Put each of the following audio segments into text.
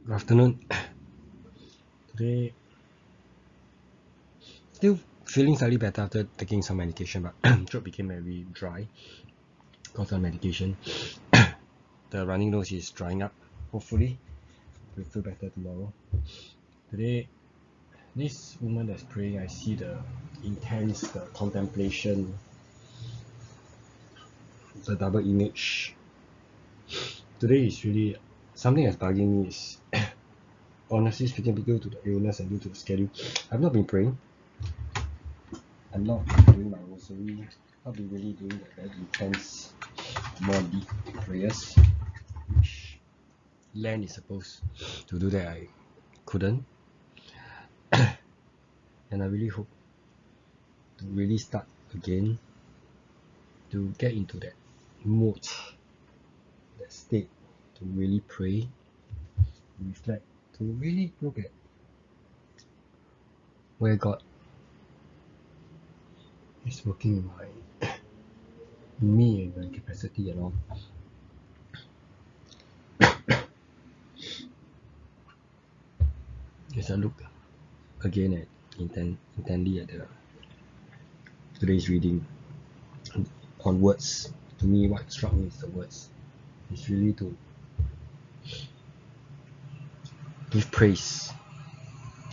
Good afternoon. Today, still feeling slightly better after taking some medication, but throat became very dry because of medication. The running nose is drying up. Hopefully, we'll feel better tomorrow. Today, this woman that's praying, I see the intense, the contemplation, the double image. Today is really something that's bugging me. Is honestly speaking, due to the illness and due to the schedule, I've not been praying. I'm not doing my rosary, not been really doing the very intense, more deep prayers, which Len is supposed to do that I couldn't. And I really hope to really start again, to get into that mood, that state, to really pray, reflect, to really look at where God is working in me and my capacity and all. As I look again at intently at today's reading on words, to me what struck me is the words. It's really to give praise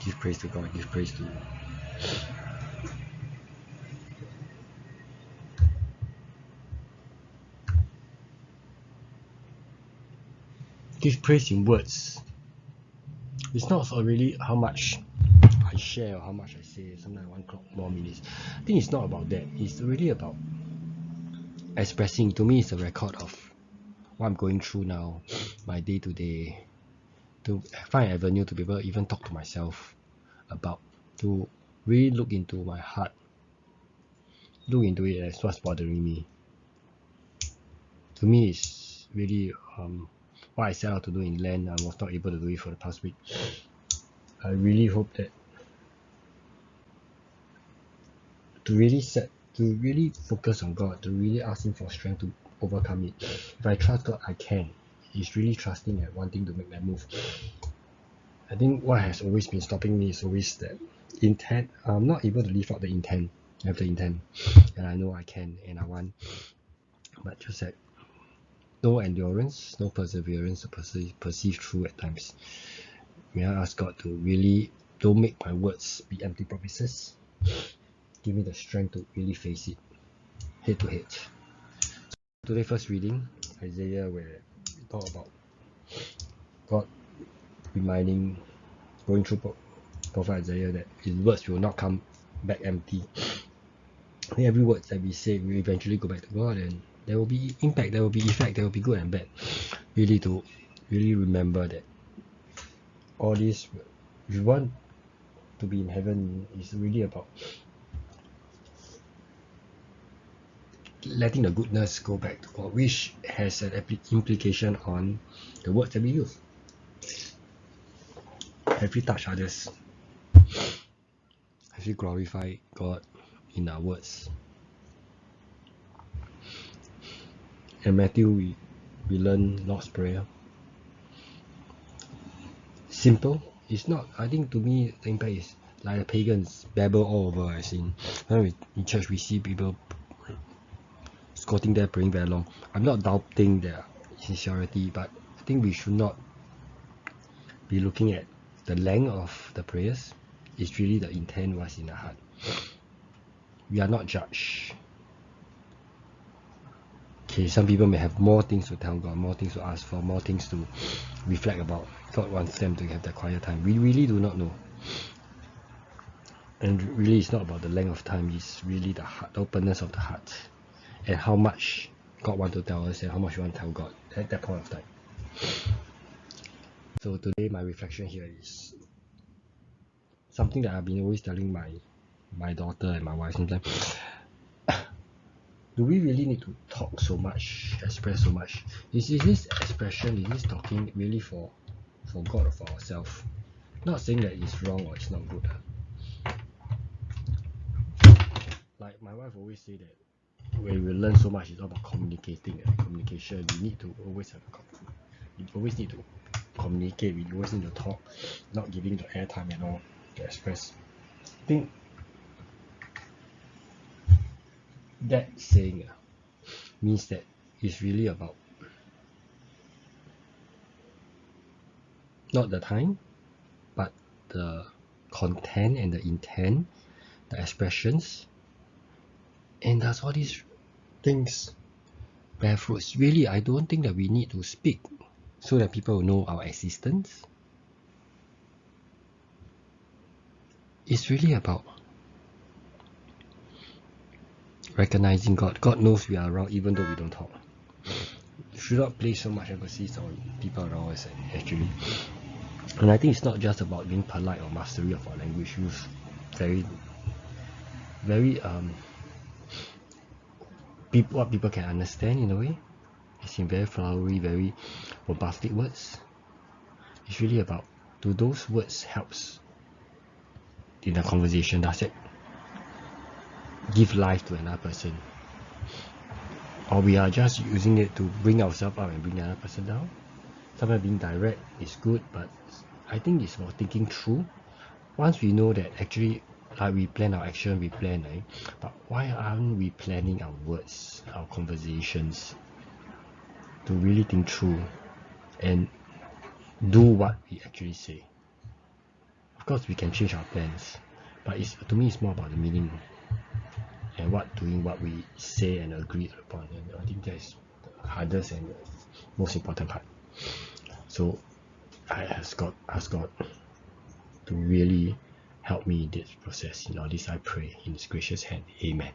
to God, give praise to give praise in words. It's not really how much I share or how much I say. Sometimes 1 o'clock more minutes. I think it's not about that. It's really about expressing. To me, it's a record of what I'm going through now, my day to day, to find an avenue to be able to even talk to myself about, to really look into my heart, look into it as what's bothering me. To me, it's really what I set out to do in Lent. I was not able to do it for the past week. I really hope that to really focus on God, to really ask Him for strength to overcome it. If I trust God, I can. It's really trusting and wanting to make that move. I think what has always been stopping me is always that intent. I'm not able to live out the intent. I have the intent, and I know I can and I want, but just that no endurance, no perseverance to perceive through at times. May I ask God to really don't make my words be empty promises. Give me the strength to really face it head to head. Today first reading, Isaiah, where we talk about God reminding, going through Prophet Isaiah, that his words will not come back empty. Every word that we say will eventually go back to God, and there will be impact, there will be effect, there will be good and bad. Really to really remember that all this, if you want to be in heaven, is really about letting the goodness go back to God, which has an implication on the words that we use. Have we touched others? Have we glorified God in our words? In Matthew, we learn Lord's Prayer. Simple. It's not. I think to me, the impact is like the pagans babble all over. I seen when in church we see people squatting there praying very long. I'm not doubting their sincerity, but I think we should not be looking at the length of the prayers. It's really the intent was in the heart. We are not judged. Okay, some people may have more things to tell God, more things to ask for, more things to reflect about. God wants them to have that quiet time. We really do not know. And really, it's not about the length of time, it's really the heart, the openness of the heart, and how much God wants to tell us and how much we want to tell God at that point of time. So today, my reflection here is something that I've been always telling my daughter and my wife sometimes. Do we really need to talk so much, express so much? Is this expression, is this talking really for God or for ourselves? Not saying that it's wrong or it's not good. Like my wife always say that when we learn so much, it's all about communicating and communication. You need to always have you always need to communicate, we always need to talk, not giving the airtime and all to express. I think that saying means that it's really about not the time, but the content and the intent, the expressions, and does all these things bear fruits. Really, I don't think that we need to speak so that people will know our existence. It's really about recognizing God. God knows we are around even though we don't talk. We should not place so much emphasis on people around us actually. And I think it's not just about being polite or mastery of our language use. Very what people can understand in a way. It's in very flowery, very bombastic words. It's really about, do those words helps in a conversation? Does it give life to another person? Or we are just using it to bring ourselves up and bring another person down? Sometimes being direct is good, but I think it's about thinking through. Once we know that actually, like we plan our action, we plan, right? But why aren't we planning our words, our conversations, to really think through and do what we actually say? Of course, we can change our plans, but to me, it's more about the meaning and doing what we say and agree upon. And I think that is the hardest and the most important part. So I ask God to really help me in this process. In all this I pray in His gracious hand. Amen.